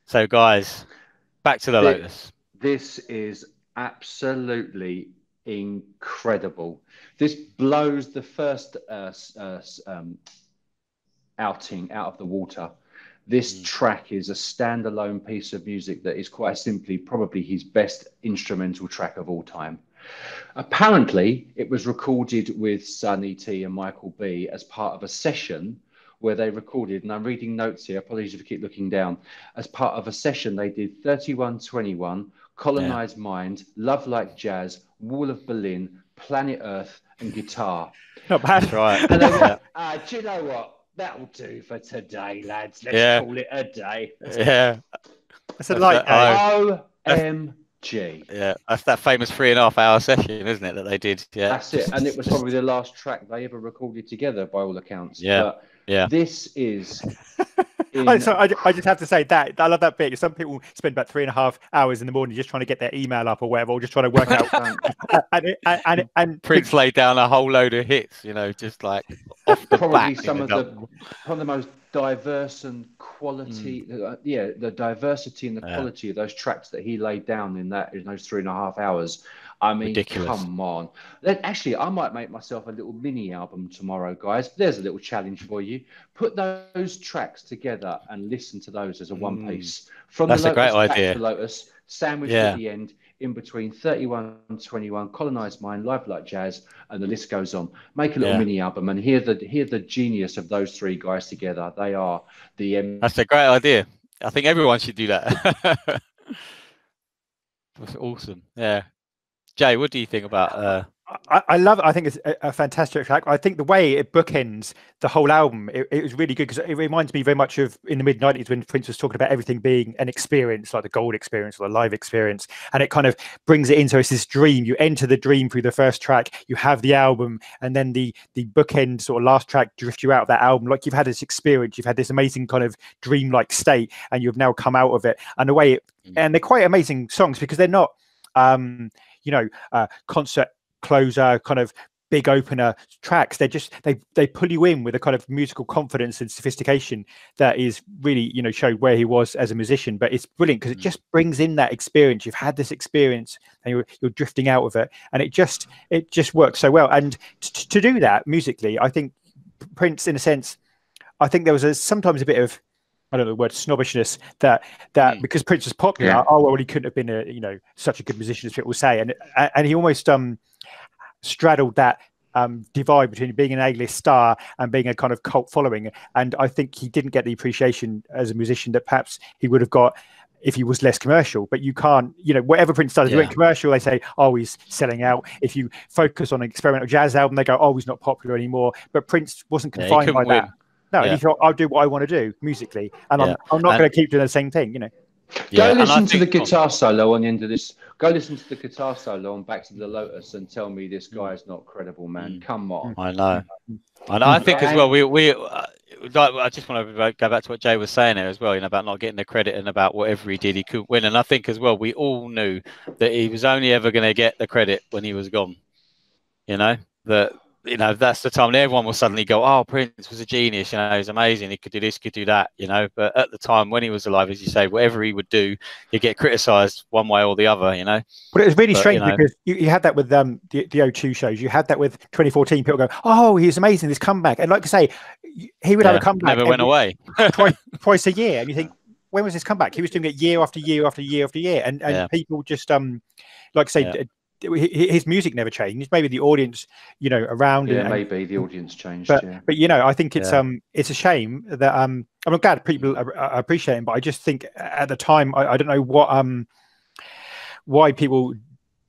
So, guys, back to the Lotus. This is absolutely incredible. This blows the first outing out of the water. This track is a standalone piece of music that is quite simply probably his best instrumental track of all time. Apparently, it was recorded with Sonny T and Michael B as part of a session where they recorded, and I'm reading notes here, apologies if I keep looking down, as part of a session they did 3121, Colonized Mind, Love Like Jazz, Wall of Berlin, Planet Earth, and Guitar. Not bad. That's right. And they went, do you know what? That'll do for today, lads. Let's call it a day. Yeah. It's a light OMG. Yeah, that's that famous 3.5 hour session, isn't it, that they did? Yeah. That's it. And it was probably the last track they ever recorded together by all accounts. Yeah. But yeah. This is... So I just have to say that I love that bit. Some people spend about 3.5 hours in the morning just trying to get their email up or whatever, or just trying to work out. and Prince laid down a whole load of hits, just like off the probably back, some of the most diverse and quality, the diversity and the quality of those tracks that he laid down in those 3.5 hours. I mean, ridiculous. Come on. Then actually, I might make myself a little mini album tomorrow, guys. There's a little challenge for you. Put those tracks together and listen to those as a one piece. From That's the a great Lotus idea. back to Lotus, sandwiched at the end, in between 3121, Colonized Mind, Live Like Jazz, and the list goes on. Make a little mini album and hear the genius of those three guys together. They are the... That's a great idea. I think everyone should do that. That's awesome. Yeah. Jay, what do you think about... I love it. I think it's a fantastic track. I think the way it bookends the whole album, it was really good, because it reminds me very much of in the mid-90s when Prince was talking about everything being an experience, like the gold experience or the live experience, and it kind of brings it into this dream. You enter the dream through the first track, you have the album, and then the bookend sort of last track drifts you out of that album. Like you've had this experience, you've had this amazing kind of dreamlike state, and you've now come out of it. And the way and they're quite amazing songs, because they're not concert closer kind of big opener tracks. They're just they pull you in with a kind of musical confidence and sophistication that is really showed where he was as a musician. But it's brilliant because it just brings in that experience. You've had this experience and you're drifting out of it, and it just works so well. And to do that musically, I think Prince, in a sense, I think there was sometimes a bit of, I don't know the word, snobbishness that because Prince was popular, oh well, he couldn't have been such a good musician as people say, and he almost straddled that divide between being an A-list star and being a kind of cult following. And I think he didn't get the appreciation as a musician that perhaps he would have got if he was less commercial. But you can't, you know, whatever Prince does, if he went commercial, they say, oh, he's selling out. If you focus on an experimental jazz album, they go, oh, he's not popular anymore. But Prince wasn't confined by that. No, he thought, I'll do what I want to do musically, and I'm not going to keep doing the same thing, you know. Go listen to the guitar solo on the end of this. Go listen to the guitar solo on Back to the Lotus and tell me this guy is not credible, man. Come on. I know. I think as well, I just want to go back to what Jay was saying there as well, you know, about not getting the credit and about whatever he did, he couldn't win. And I think as well, we all knew that he was only ever going to get the credit when he was gone. You know, that, you know, that's the time when everyone will suddenly go, oh, Prince was a genius, you know, he's amazing, he could do this, could do that, you know. But at the time when he was alive, as you say, whatever he would do, he'd get criticised one way or the other, you know. But it was really strange, you know, because you had that with the O2 shows, you had that with 2014, people go, oh, he's amazing, this comeback. And like I say, he would have a comeback. Never went away. twice a year. And you think, when was his comeback? He was doing it year after year after year after year. And people just, like I say, his music never changed. Maybe the audience, you know, around. Yeah, maybe the audience changed. But you know, I think it's a shame that I'm glad people are appreciating him, but I just think at the time I don't know what why people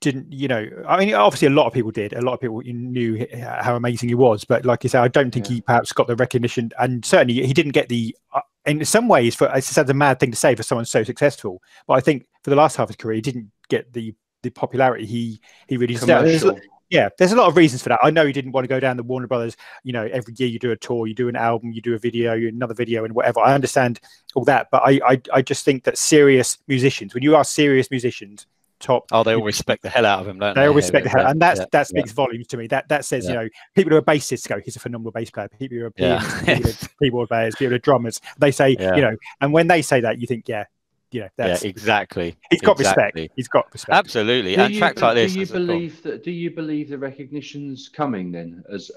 didn't, you know. I mean, obviously a lot of people did. A lot of people knew how amazing he was, but like you say, I don't think he perhaps got the recognition, and certainly he didn't get the. In some ways, it's a mad thing to say for someone so successful, but I think for the last half of his career, he didn't get the popularity he really deserved. There's a lot of reasons for that. I know he didn't want to go down the Warner Brothers, you know, every year you do a tour, you do an album, you do a video, another video and whatever. I understand all that, but I just think that serious musicians, when you are serious musicians, top, they all respect the hell out of him, don't they? They all respect the hell, and that speaks volumes to me. That says, you know, people who are bassists go, he's a phenomenal bass player. People who are pianists, keyboard players, people who are drummers, they say, you know, and when they say that, you think, that's exactly. He's got respect. He's got respect. Absolutely. And tracks like this. Do you believe the recognition's coming then, as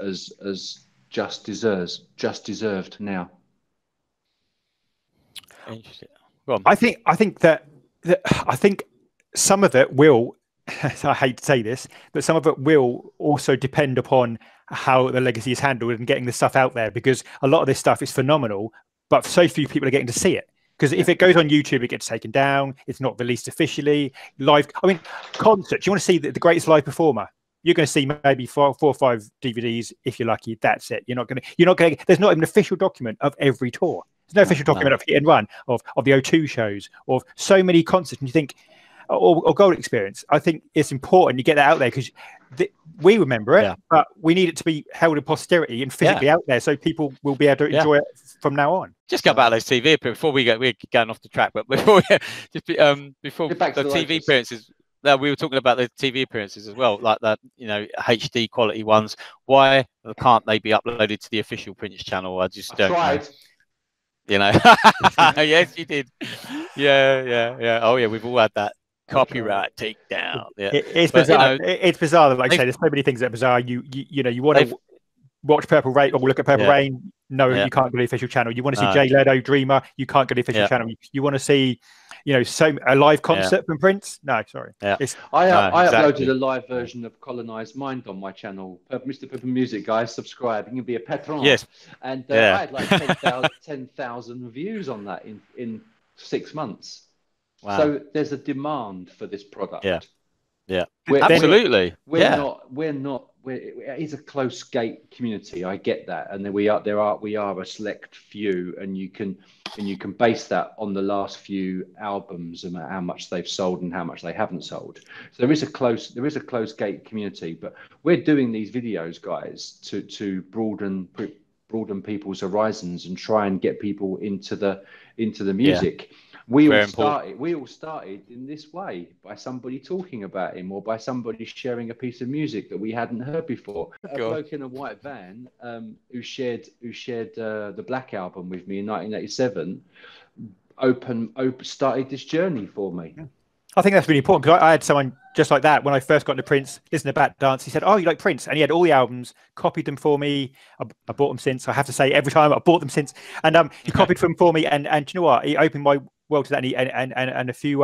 just deserved now? Interesting. Go on. I think that some of it will. I hate to say this, but some of it will also depend upon how the legacy is handled and getting the stuff out there, because a lot of this stuff is phenomenal, but so few people are getting to see it. Because if it goes on YouTube, it gets taken down. It's not released officially. Live, I mean, concerts. You want to see the greatest live performer? You're going to see maybe four or five DVDs if you're lucky. That's it. You're not going to. There's not even an official document of every tour. There's no official document of hit and run of the O2 shows, of so many concerts. And you think, or Gold Experience. I think it's important you get that out there, because we remember it, but we need it to be held in posterity and physically out there, so people will be able to enjoy it from now on. Just go about those TV before we're going off the track, but before before the TV appearances. We were talking about the TV appearances as well, like the, you know, HD quality ones. Why can't they be uploaded to the official Prince channel? I just don't know. You know, yes, you did. Yeah. Oh yeah, we've all had that. Copyright takedown. Yeah, it's bizarre. You know, it's bizarre. Like I say, there's so many things that are bizarre. You know, you want to watch Purple Rain or look at Purple Rain. No, you can't go to the official channel. You want to see Jay Leno, Dreamer. You can't go to the official channel. You want to see, you know, a live concert from Prince. No, sorry. I uploaded a live version of Colonized Mind on my channel. Mr. Purple Music, guys, subscribe. You can be a patron. Yes. And I had like 10,000 views on that in 6 months. Wow. So there's a demand for this product. Yeah, absolutely. It's a close gate community. I get that, and then we are a select few, and you can base that on the last few albums and how much they've sold and how much they haven't sold. So there is a close gate community, but we're doing these videos, guys, to broaden people's horizons and try and get people into the music. We all started in this way, by somebody talking about him or by somebody sharing a piece of music that we hadn't heard before. A bloke in a white van who shared the Black Album with me in 1987 started this journey for me. I think that's really important, because I had someone just like that when I first got into Prince, listening to Bat Dance. He said, "Oh, you like Prince?" And he had all the albums, copied them for me. I bought them since. I have to say, every time I bought them since. And he copied them for me. And do you know what? He opened my world to that, and a few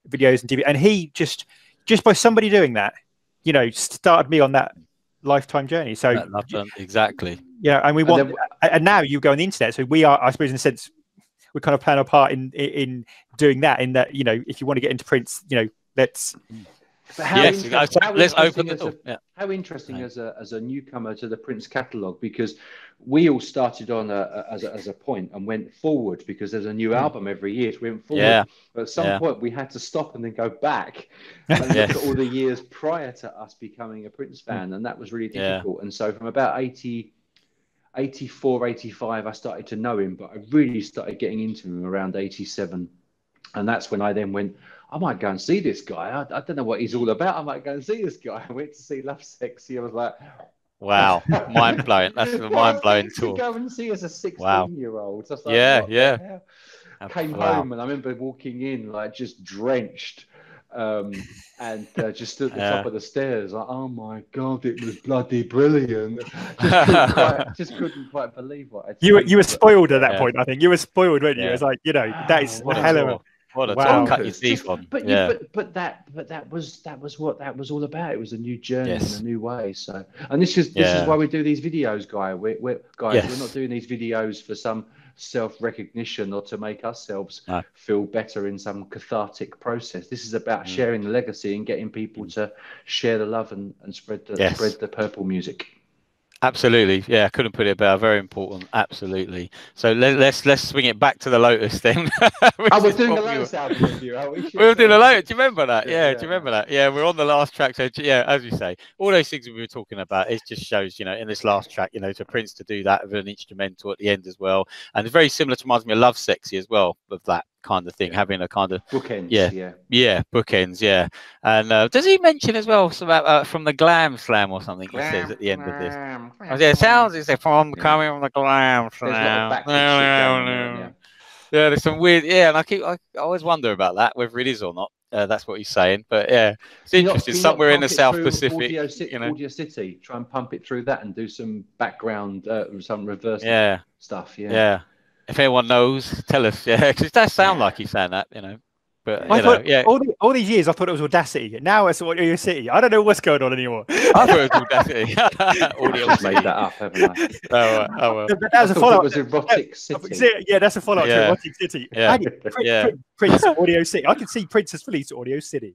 videos and TV. And he just by somebody doing that, you know, started me on that lifetime journey. So exactly. Yeah, and we want, and now you go on the internet. So we are, I suppose, in a sense, we're kind of playing our part in doing that. In that, you know, if you want to get into prints, you know, let's. How interesting as a newcomer to the Prince catalogue, because we all started on as a point and went forward because there's a new album every year. So we went forward, but at some point we had to stop and then go back and look at all the years prior to us becoming a Prince fan, and that was really difficult. And so from about 84, 85, I started to know him, but I really started getting into him around 87. And that's when I then went, I might go and see this guy. I don't know what he's all about. I might go and see this guy. I went to see Love Sexy. I was like, wow, mind blowing. That's a mind blowing tour. To go and see as a 16-year-old. So like, yeah. Came home and I remember walking in like just drenched. And just stood at the top of the stairs, like, oh my god, it was bloody brilliant. Just couldn't quite believe what I'd seen. You were spoiled at that point. I think you were spoiled, weren't you? It was like, you know, that is a hell of a. What a time cut your teeth on. But that was what that was all about. It was a new journey in a new way. So, and this is why we do these videos, Guy. We're not doing these videos for some self-recognition or to make ourselves feel better in some cathartic process. This is about sharing the legacy and getting people to share the love and spread the purple music. Absolutely, yeah, couldn't put it better. Very important, absolutely. So let's swing it back to the Lotus thing. We're doing the Lotus album review, are we? We're doing the Lotus. Do you remember that? Yeah, do you remember that? Yeah, we're on the last track. So yeah, as you say, all those things we were talking about, it just shows, you know, in this last track, you know, to Prince to do that with an instrumental at the end as well, and it's very similar to reminds me of Love Sexy as well, of that kind of thing, having a kind of bookends, bookends, and does he mention as well about from the Glam Slam or something? He says at the end of this. It sounds as if I'm coming from the Glam Slam. There's some weird, and I always wonder about that, whether it is or not. That's what he's saying, but it's interesting. Somewhere in the South Pacific, Audio City, try and pump it through that and do some background, some reverse stuff. If anyone knows, tell us. Yeah, because it does sound like he's saying that, you know. But all these years I thought it was Audacity. Now it's Audio City. I don't know what's going on anymore. I thought it was Audacity. Audio made that up, haven't I? That was a follow-up. It was Erotic City. Yeah, that's a follow-up to Erotic City. Prince Audio City. I can see Prince has released Audio City.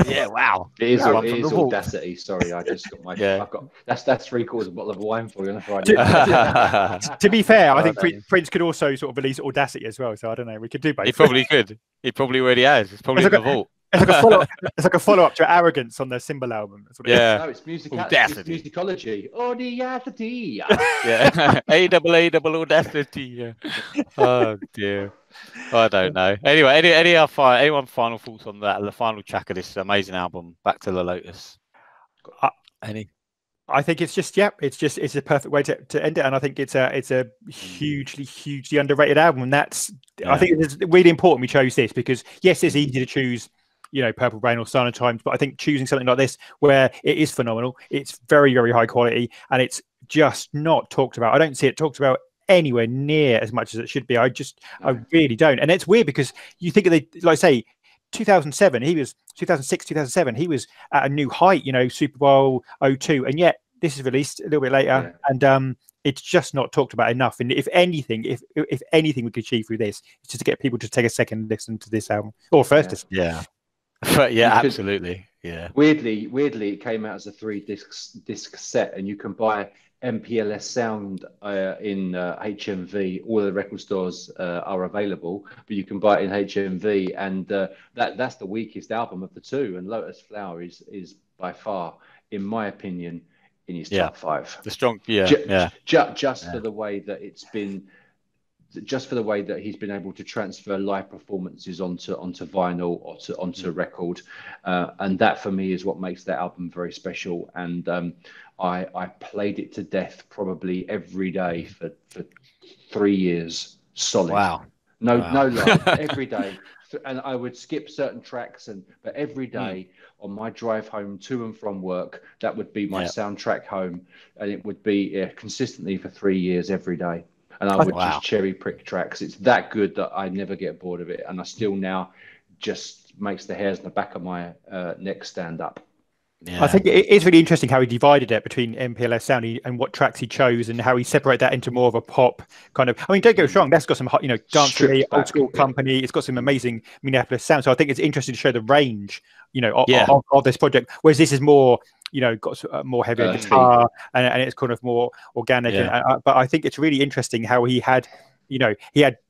Yeah, wow. It is Audacity. Sorry, I just got my. I've got that's 3/4 bottle of wine for you on a Friday. To be fair, I think Prince could also sort of release Audacity as well. So I don't know. We could do both. He probably could. He probably already has. It's probably in the vault. It's like a follow-up to Arrogance on their Symbol album. No, it's musicology. Audacity. Yeah. A-double Audacity. Yeah. Oh dear. I don't know. Anyway, anyone final thoughts on that? The final track of this amazing album, Back to the Lotus. Any? I think it's just it's a perfect way to end it, and I think it's a hugely underrated album, and that's I think it's really important we chose this because yes, it's easy to choose, you know, Purple Rain or Silent Times, but I think choosing something like this where it is phenomenal, it's very high quality, and it's just not talked about. I don't see it talked about anywhere near as much as it should be. I really don't, and it's weird because you think of like I say 2007, he was 2006, 2007, he was at a new height, you know, Super Bowl 02, and yet this is released a little bit later, and it's just not talked about enough. And if anything we could achieve through this, it's just to get people to take a second listen to this album or first. But absolutely. Yeah. Weirdly, it came out as a 3-disc set, and you can buy MPLS sound in HMV. All the record stores are available, but you can buy it in HMV, and that's the weakest album of the two. And Lotus Flower is by far, in my opinion, in his top 5. The strong, just for the way that it's been. Just for the way that he's been able to transfer live performances onto vinyl or onto record, and that for me is what makes that album very special. And I played it to death probably every day for 3 years solid. Wow. No lie, every day. And I would skip certain tracks, but every day on my drive home to and from work, that would be my soundtrack home, and it would be consistently for 3 years every day. And I would just cherry pick tracks. It's that good that I never get bored of it. And I still now just makes the hairs on the back of my neck stand up. Yeah. I think it is really interesting how he divided it between MPLS sound and what tracks he chose, and how he separated that into more of a pop kind of. I mean, don't get us wrong, that's got some Dance to Me, Old School Company. It's got some amazing Minneapolis sound. So I think it's interesting to show the range, of this project. Whereas this is more, got more heavier guitar, and it's kind of more organic. Yeah. But I think it's really interesting how he had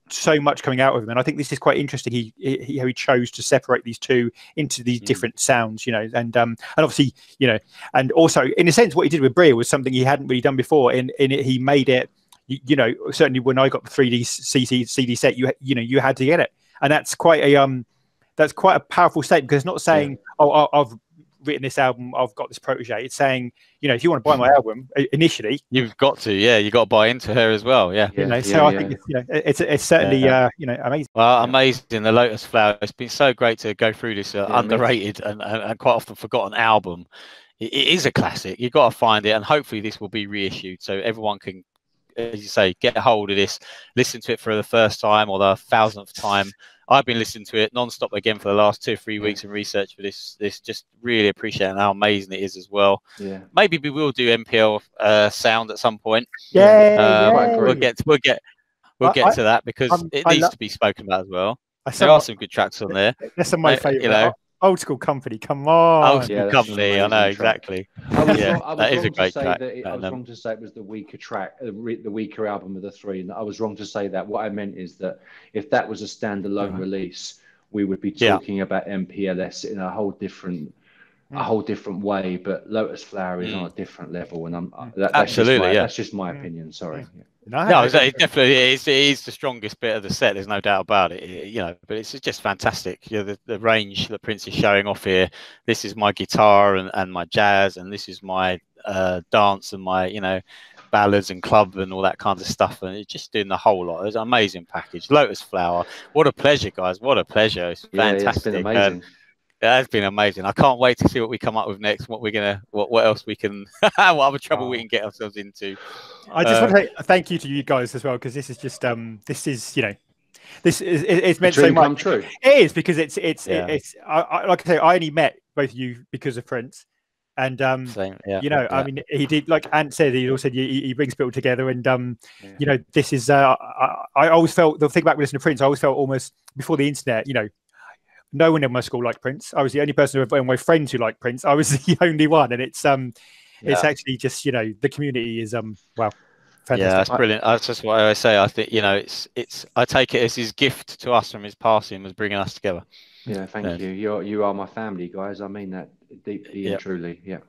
so much coming out of him, and I think this is quite interesting. How he chose to separate these two into these different sounds, and obviously, and also in a sense, what he did with Bria was something he hadn't really done before. In it, he made it, certainly when I got the 3D CD set, you had to get it, and that's quite a powerful statement, because it's not saying, oh, I've written this album, I've got this protege. It's saying, if you want to buy my album initially, you've got to, you got to buy into her as well. I think it's certainly amazing. Well, amazing. The Lotus Flower. It's been so great to go through this underrated and quite often forgotten album. It is a classic. You've got to find it, and hopefully this will be reissued so everyone can, as you say, get a hold of this, listen to it for the first time or the 1000th time. I've been listening to it non-stop again for the last 2 or 3 weeks in research for this. Just really appreciating how amazing it is as well. Yeah. Maybe we will do MPL sound at some point. We'll get to that, because it needs to be spoken about as well. There are some good tracks on there. That's some of my favourite. Old School Company, come on. Old School Company, I know, exactly. That is a great track. I was wrong to say it was the weaker track, the weaker album of the three. And I was wrong to say that. What I meant is that if that was a standalone release, we would be talking about MPLS in a whole different way. But Lotus Flower is on a different level, and that's just my opinion. Sorry. No, it definitely is. It is the strongest bit of the set. There's no doubt about it. But it's just fantastic. The range that Prince is showing off here. This is my guitar and my jazz, and this is my dance and my ballads and club and all that kind of stuff. And it's just doing the whole lot. It's an amazing package. Lotus Flower. What a pleasure, guys. What a pleasure. It's fantastic. It's been amazing. It has been amazing. I can't wait to see what we come up with next. What else we can, what other trouble we can get ourselves into. I just want to say thank you to you guys as well, because this is just it's meant so much. Come true. It is, because it's like I say, I only met both of you because of Prince, and Same, I mean, he did, like Ant said, he also he brings people together, and this is I always felt, the thing about listening to Prince, I always felt almost before the internet, no one in my school liked Prince. I was the only person of my friends who liked Prince. I was the only one, and it's actually just the community is fantastic. Yeah, that's brilliant. That's just what I always say. I think it's I take it as his gift to us from his passing was bringing us together. Yeah, thank you. You are my family, guys. I mean that deeply and truly. Yeah.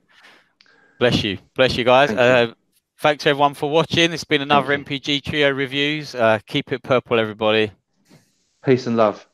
Bless you guys. Thanks everyone for watching. It's been another MPG Trio reviews. Keep it purple, everybody. Peace and love.